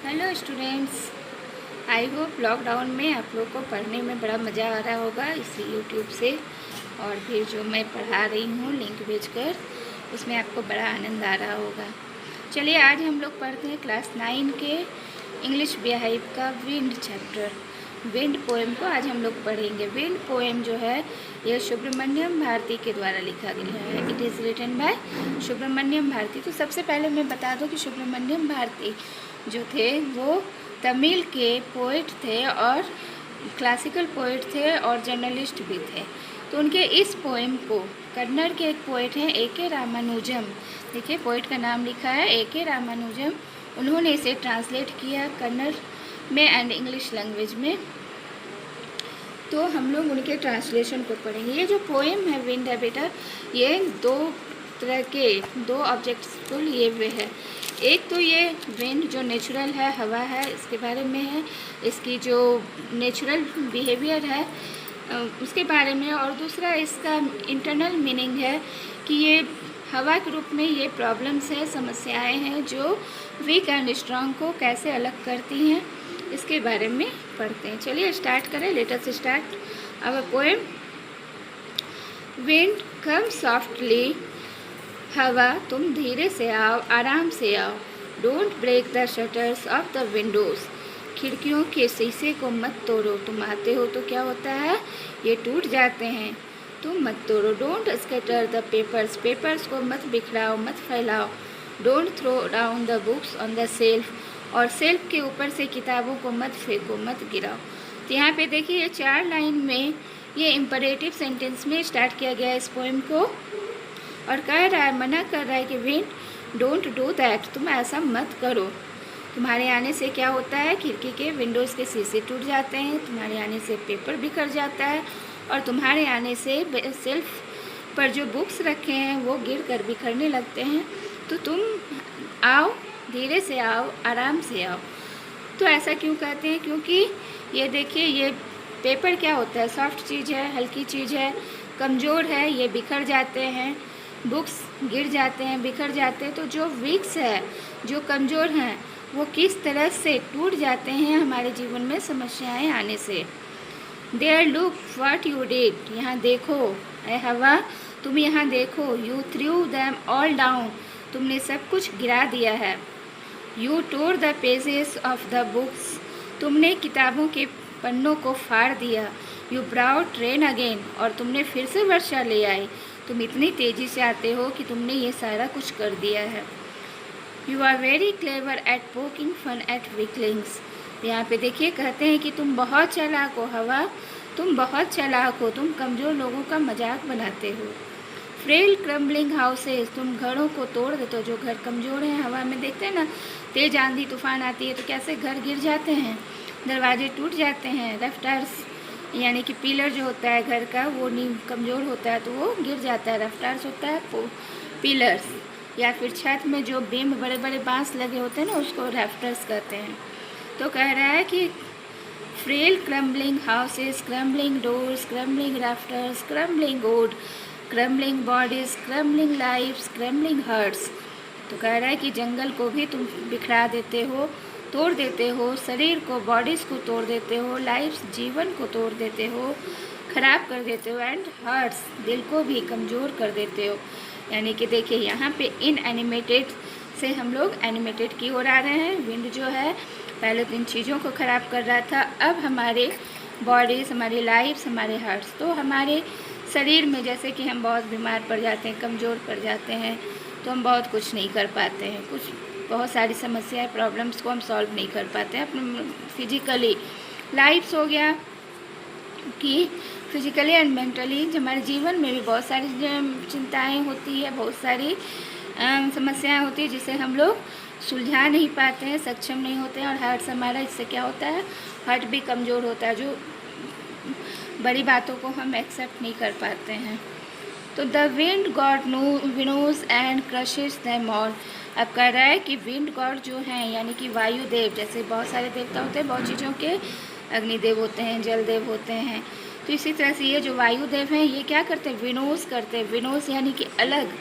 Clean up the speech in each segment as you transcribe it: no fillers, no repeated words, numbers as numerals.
Hello students, I hope lockdown में आप लोग को पढ़ने में बड़ा मज़ा आ रहा होगा इसी यूट्यूब से। और फिर जो मैं पढ़ा रही हूँ लिंक भेजकर, उसमें आपको बड़ा आनंद आ रहा होगा। चलिए आज हम लोग पढ़ते हैं क्लास 9 के इंग्लिश बेहाइव का विंड चैप्टर। विंड पोएम को आज हम लोग पढ़ेंगे। विंड पोएम जो है यह सुब्रमण्यम भारती के द्वारा लिखा गया है। It is written by Subramaniam Bharati. तो सबसे पहले मैं बता दूं कि सुब्रमण्यम भारती जो थे वो तमिल के पोइट थे और क्लासिकल पोइट थे और जर्नलिस्ट भी थे। तो उनके इस पोएम को कन्नड़ के एक पोइट हैं A.K. रामानुजम, देखिए पोइट का नाम लिखा है A.K. रामानुजम, उन्होंने इसे ट्रांसलेट किया कन्नड़ में एंड इंग्लिश लैंग्वेज में। तो हम लोग उनके ट्रांसलेशन को पढ़ेंगे। ये जो पोएम है विंड है बेटा, ये दो तरह के दो ऑब्जेक्ट्स को लिए हुए है। एक तो ये विंड जो नेचुरल है, हवा है, इसके बारे में है, इसकी जो नेचुरल बिहेवियर है उसके बारे में। और दूसरा इसका इंटरनल मीनिंग है कि ये हवा के रूप में ये प्रॉब्लम्स है, समस्याएं हैं जो वीक एंड स्ट्रॉन्ग को कैसे अलग करती हैं, इसके बारे में पढ़ते हैं। चलिए स्टार्ट करें। Let us start our poem. Wind come softly, हवा तुम धीरे से आओ, आराम से आओ। Don't break the shutters of the windows, खिड़कियों के शीशे को मत तोड़ो। तुम आते हो तो क्या होता है, ये टूट जाते हैं, तुम मत तोड़ो। Don't scatter the papers, papers को मत बिखराओ, मत फैलाओ। Don't throw down the books on the shelf, और सेल्फ के ऊपर से किताबों को मत फेंको, मत गिराओ। तो यहाँ पे देखिए ये 4 लाइन में ये इम्परेटिव सेंटेंस में स्टार्ट किया गया है इस पोएम को। और कह रहा है, मना कर रहा है कि विंड डोंट डू दैट, तुम ऐसा मत करो। तुम्हारे आने से क्या होता है, खिड़की के विंडोज़ के शीशे टूट जाते हैं, तुम्हारे आने से पेपर बिखर जाता है, और तुम्हारे आने से सेल्फ पर जो बुक्स रखे हैं वो गिर कर बिखरने लगते हैं। तो तुम आओ, धीरे से आओ, आराम से आओ। तो ऐसा क्यों कहते हैं, क्योंकि ये देखिए ये पेपर क्या होता है, सॉफ्ट चीज़ है, हल्की चीज़ है, कमज़ोर है, ये बिखर जाते हैं, बुक्स गिर जाते हैं, बिखर जाते हैं। तो जो वीक्स है, जो कमज़ोर हैं, वो किस तरह से टूट जाते हैं हमारे जीवन में समस्याएं आने से। There look what you did, यहाँ देखो, ए हवा तुम यहाँ देखो। You threw them all down, तुमने सब कुछ गिरा दिया है। You tore the pages of the books, तुमने किताबों के पन्नों को फाड़ दिया। यू ब्राउट रेन अगेन, और तुमने फिर से वर्षा ले आई। तुम इतनी तेज़ी से आते हो कि तुमने ये सारा कुछ कर दिया है। You are very clever at poking fun at weaklings, यहाँ पे देखिए कहते हैं कि तुम बहुत चालाक हो हवा, तुम बहुत चालाक हो, तुम कमज़ोर लोगों का मजाक बनाते हो। फ्रेल क्रम्बलिंग हाउसेस, तुम घरों को तोड़ देते हो। जो घर कमज़ोर हैं, हवा में देखते हैं ना, तेज़ आंधी तूफान आती है तो कैसे घर गिर जाते हैं, दरवाजे टूट जाते हैं। रफ्टार्स यानी कि पिलर जो होता है घर का, वो नींव कमज़ोर होता है तो वो गिर जाता है। रफ्टार्स होता है पिलर्स, या फिर छत में जो बीम बड़े बड़े बांस लगे होते हैं ना, उसको रफ्टर्स कहते हैं। तो कह रहा है कि frail crumbling houses, crumbling doors, crumbling rafters, crumbling wood, crumbling bodies, crumbling lifes, crumbling hearts. तो कह रहा है कि जंगल को भी तुम बिखरा देते हो, तोड़ देते हो, शरीर को, बॉडीज़ को तोड़ देते हो, लाइफ्स, जीवन को तोड़ देते हो, ख़राब कर देते हो, एंड हार्ट्स, दिल को भी कमज़ोर कर देते हो। यानी कि देखिए यहाँ पे इन एनिमेटेड से हम लोग एनिमेटेड की ओर आ रहे हैं। विंड जो है पहले तो इन चीज़ों को ख़राब कर रहा था, अब हमारे बॉडीज़, हमारी लाइफ्स, हमारे हार्ट्स, तो हमारे शरीर में जैसे कि हम बहुत बीमार पड़ जाते हैं, कमज़ोर पड़ जाते हैं, तो हम बहुत कुछ नहीं कर पाते हैं, बहुत सारी समस्याएं, प्रॉब्लम्स को हम सॉल्व नहीं कर पाते हैं अपने फिजिकली। लाइफ्स हो गया कि फिजिकली एंड मेंटली हमारे जीवन में भी बहुत सारी चिंताएं होती है, बहुत सारी समस्याएं होती है जिसे हम लोग सुलझा नहीं पाते हैं, सक्षम नहीं होते हैं। और हार्ट हमारा, इससे क्या होता है, हार्ट भी कमज़ोर होता है, जो बड़ी बातों को हम एक्सेप्ट नहीं कर पाते हैं। तो the wind god winnows and crushes them all. अब कह रहा है कि विंड गॉड जो हैं, यानी कि वायुदेव, जैसे बहुत सारे देवता होते हैं, बहुत चीज़ों के, अग्निदेव होते हैं, जलदेव होते हैं, तो इसी तरह से ये जो वायुदेव हैं ये क्या करते हैं, विनोज करते हैं। विनोज यानी कि अलग,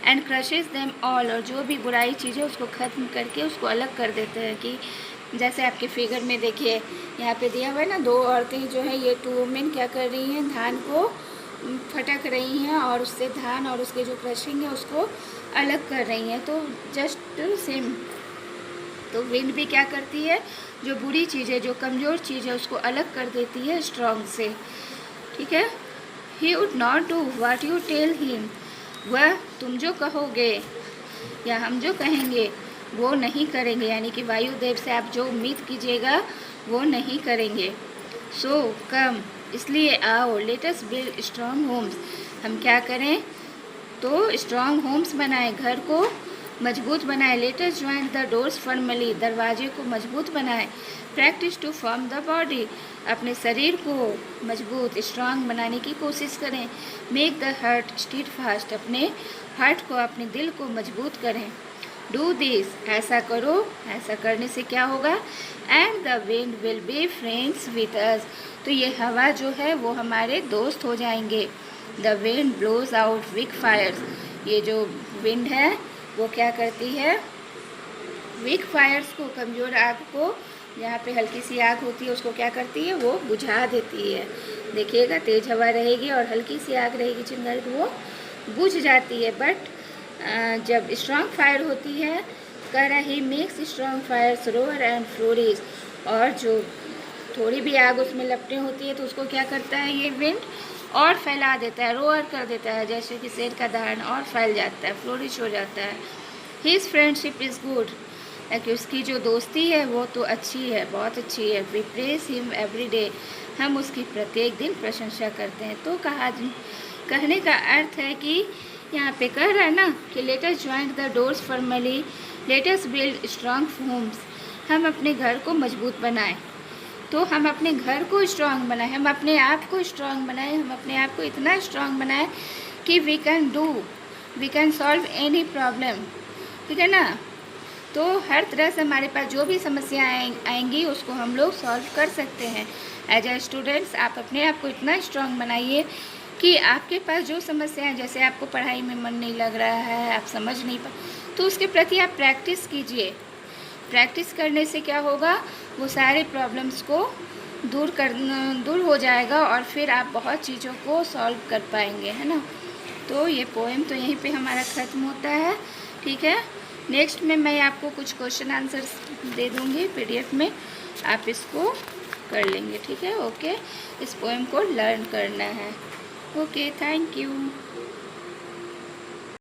एंड क्रशेस देम ऑल, और जो भी बुराई चीज़ है उसको ख़त्म करके उसको अलग कर देते हैं कि जैसे आपके फिगर में देखिए यहाँ पे दिया हुआ है ना, 2 औरतें जो है ये 2 वुमेन क्या कर रही हैं, धान को फटक रही हैं और उससे धान और उसके जो क्रशिंग है उसको अलग कर रही हैं। तो जस्ट सेम, तो विंड भी क्या करती है, जो बुरी चीज़ है, जो कमज़ोर चीज़ है उसको अलग कर देती है स्ट्रॉन्ग से, ठीक है। He would not do what you tell him, वह तुम जो कहोगे या हम जो कहेंगे वो नहीं करेंगे, यानी कि वायुदेव से आप जो उम्मीद कीजिएगा वो नहीं करेंगे। सो कम, इसलिए आओ, let us build strong homes, हम क्या करें, तो स्ट्रॉन्ग होम्स बनाएं, घर को मजबूत बनाएं। Let us join the doors firmly, दरवाजे को मजबूत बनाएं। Practise to form the body, अपने शरीर को मजबूत स्ट्रॉन्ग बनाने की कोशिश करें। Make the heart steadfast, अपने हार्ट को, अपने दिल को मजबूत करें। डू दिस, ऐसा करो, ऐसा करने से क्या होगा, and the wind will be friends with us, तो ये हवा जो है वो हमारे दोस्त हो जाएंगे। The wind blows out weak fires, ये जो विंड है वो क्या करती है, वीक फायर्स को, कमज़ोर आग को, जहाँ पे हल्की सी आग होती है उसको क्या करती है, वो बुझा देती है। देखिएगा तेज़ हवा रहेगी और हल्की सी आग रहेगी चिंगारी तो वो बुझ जाती है। बट जब स्ट्रॉन्ग फायर होती है, कह रहा he makes strong fires roar and flourish, और जो थोड़ी भी आग उसमें लपटें होती है तो उसको क्या करता है ये विंड, और फैला देता है, रोअर कर देता है, जैसे कि शेर का दहाड़, और फैल जाता है, फ्लोरिश हो जाता है। हिज फ्रेंडशिप इज़ गुड, कि उसकी जो दोस्ती है वो तो अच्छी है, बहुत अच्छी है। We praise him every day, हम उसकी प्रत्येक दिन प्रशंसा करते हैं। तो कहने का अर्थ है कि यहाँ पे कह रहा है ना कि let us join the doors formally, let us build strong homes, हम अपने घर को मजबूत बनाएं। तो हम अपने घर को स्ट्रॉन्ग बनाएं, हम अपने आप को स्ट्रॉन्ग बनाएं, हम अपने आप को इतना स्ट्रॉन्ग बनाएं कि we can solve any problem, ठीक है ना। तो हर तरह से हमारे पास जो भी समस्याएं आएंगी उसको हम लोग सॉल्व कर सकते हैं। एज ए स्टूडेंट्स आप अपने आप को इतना स्ट्रॉन्ग बनाइए कि आपके पास जो समस्याएं, जैसे आपको पढ़ाई में मन नहीं लग रहा है, आप समझ नहीं पा, तो उसके प्रति आप प्रैक्टिस कीजिए। प्रैक्टिस करने से क्या होगा, वो सारे प्रॉब्लम्स को दूर हो जाएगा और फिर आप बहुत चीज़ों को सॉल्व कर पाएंगे, है ना। तो ये पोएम तो यहीं पे हमारा ख़त्म होता है, ठीक है। नेक्स्ट में मैं आपको कुछ क्वेश्चन आंसर्स दे दूँगी PDF में, आप इसको कर लेंगे, ठीक है। ओके, इस पोएम को लर्न करना है। Okay, thank you.